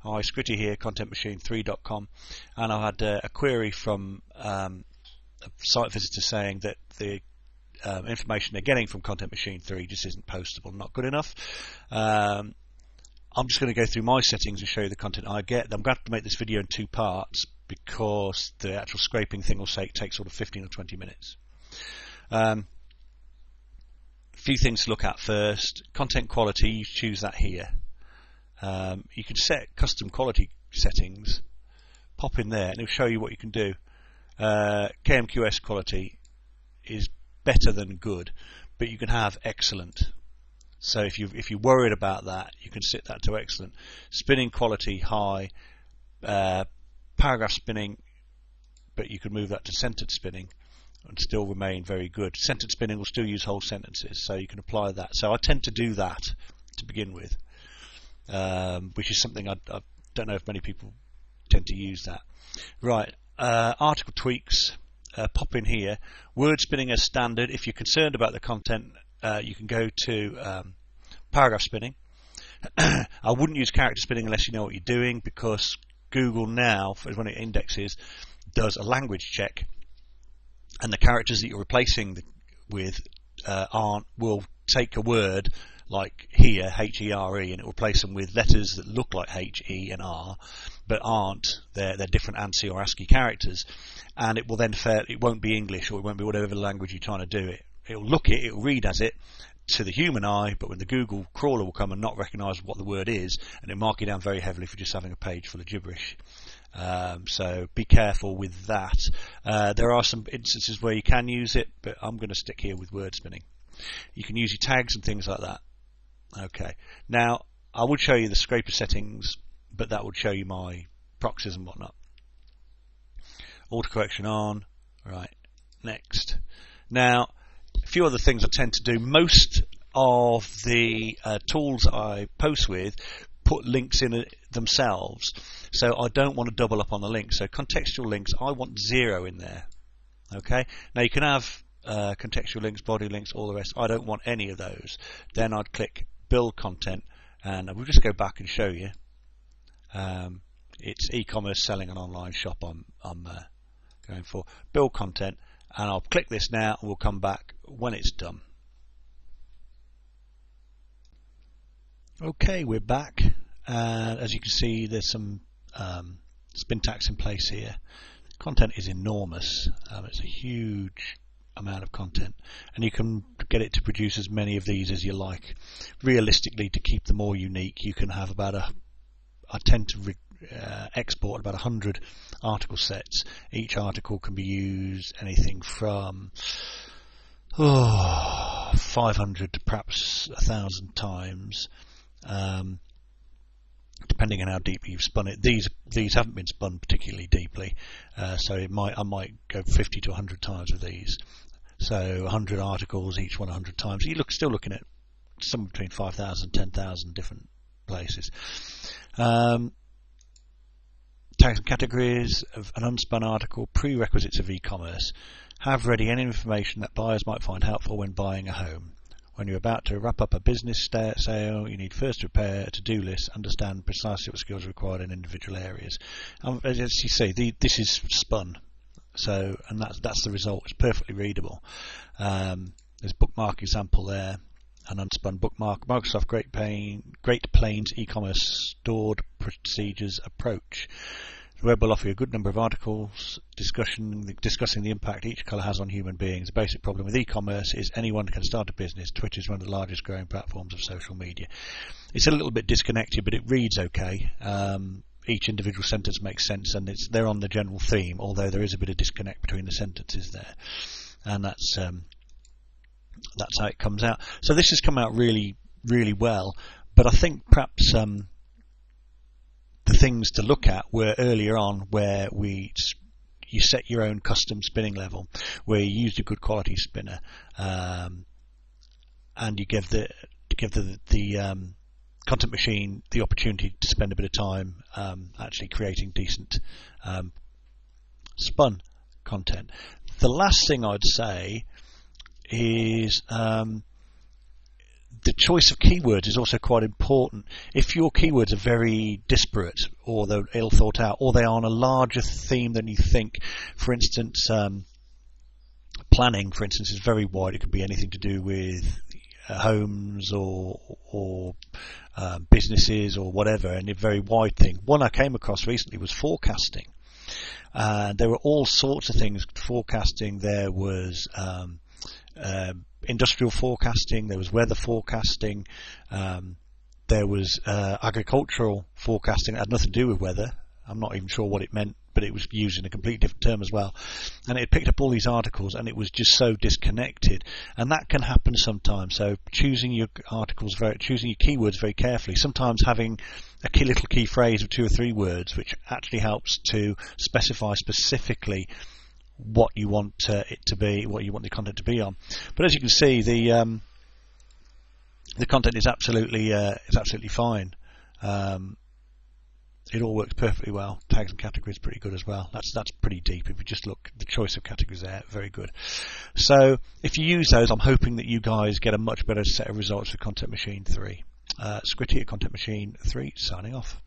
Hi, Scritty here, contentmachine3.com, and I had a query from a site visitor saying that the information they're getting from Content Machine 3 just isn't postable, not good enough. I'm just going to go through my settings and show you the content I get. I'm going to have to make this video in two parts because the actual scraping thing will take sort of 15 or 20 minutes. A few things to look at first. Content quality, you choose that here. You can set custom quality settings, pop in there and it'll show you what you can do. KMQS quality is better than good, but you can have excellent. So if you're worried about that, you can set that to excellent. Spinning quality high, paragraph spinning, but you can move that to centered spinning and still remain very good. Centered spinning will still use whole sentences, so you can apply that. So I tend to do that to begin with, which is something I don't know if many people tend to use that. Right, article tweaks, pop in here. Word spinning as standard. If you're concerned about the content, you can go to paragraph spinning. I wouldn't use character spinning unless you know what you're doing, because Google now, when it indexes, does a language check, and the characters that you're replacing with will take a word like here, H-E-R-E, and it will replace them with letters that look like H, E, and R, but aren't. They're different ANSI or ASCII characters, and it will then it won't be English, or it won't be whatever language you're trying to do it. It'll look it, it'll read as it to the human eye, but when the Google crawler will come and not recognise what the word is, and it'll mark you down very heavily for just having a page full of gibberish. So be careful with that. There are some instances where you can use it, but I'm going to stick here with word spinning. You can use your tags and things like that. Okay, now I would show you the scraper settings, but that would show you my proxies and whatnot. Autocorrection on. Right, next. Now, a few other things I tend to do. Most of the tools I post with put links in it themselves, so I don't want to double up on the links. So contextual links, I want 0 in there. Okay, now you can have contextual links, body links, all the rest. I don't want any of those. Then I'd click build content, and we'll just go back and show you. It's e-commerce, selling an online shop I'm going for. Build content, and I'll click this now, and we'll come back when it's done. Okay, we're back, and as you can see, there's some spin tags in place here. Content is enormous. It's a huge amount of content, and you can get it to produce as many of these as you like. Realistically, to keep them all unique, you can have about I tend to export about 100 article sets. Each article can be used anything from 500 to perhaps 1,000 times, depending on how deeply you've spun it. These haven't been spun particularly deeply, so I might go 50 to 100 times with these. So 100 articles, each one 100 times. You're still looking at somewhere between 5,000 and 10,000 different places. Tags and categories of an unspun article. Prerequisites of E-Commerce. Have ready any information that buyers might find helpful when buying a home. When you're about to wrap up a business sale, you need first to prepare a to-do list, understand precisely what skills are required in individual areas. As you see, this is spun, so and that's the result. It's perfectly readable. There's bookmark example there, an unspun bookmark. Microsoft Great Plains e-commerce stored procedures approach. The web will offer you a good number of articles discussing the impact each colour has on human beings. The basic problem with e-commerce is anyone can start a business. Twitter is one of the largest growing platforms of social media. It's a little bit disconnected, but it reads okay. Each individual sentence makes sense, and they're on the general theme, although there is a bit of disconnect between the sentences there, and that's how it comes out. So this has come out really, really well, but I think perhaps the things to look at were earlier on, where you set your own custom spinning level, where you used a good quality spinner, and you give the Content Machine the opportunity to spend a bit of time actually creating decent spun content. The last thing I'd say is The choice of keywords is also quite important. If your keywords are very disparate, or they're ill thought out, or they are on a larger theme than you think, for instance, planning, for instance, is very wide. It could be anything to do with homes or businesses or whatever, and a very wide thing. One I came across recently was forecasting. There were all sorts of things forecasting. There was industrial forecasting, there was weather forecasting, there was agricultural forecasting. It had nothing to do with weather. I'm not even sure what it meant, but it was used in a completely different term as well. And it picked up all these articles, and it was just so disconnected. And that can happen sometimes. So choosing your articles, choosing your keywords very carefully. Sometimes having a little key phrase of 2 or 3 words, which actually helps to specify specifically what you want it to be, what you want the content to be on. But as you can see, the content is absolutely fine. It all works perfectly well. Tags and categories pretty good as well. That's pretty deep. If you just look, the choice of categories there, very good. So if you use those, I'm hoping that you guys get a much better set of results with Content Machine 3. Squitty at Content Machine 3, signing off.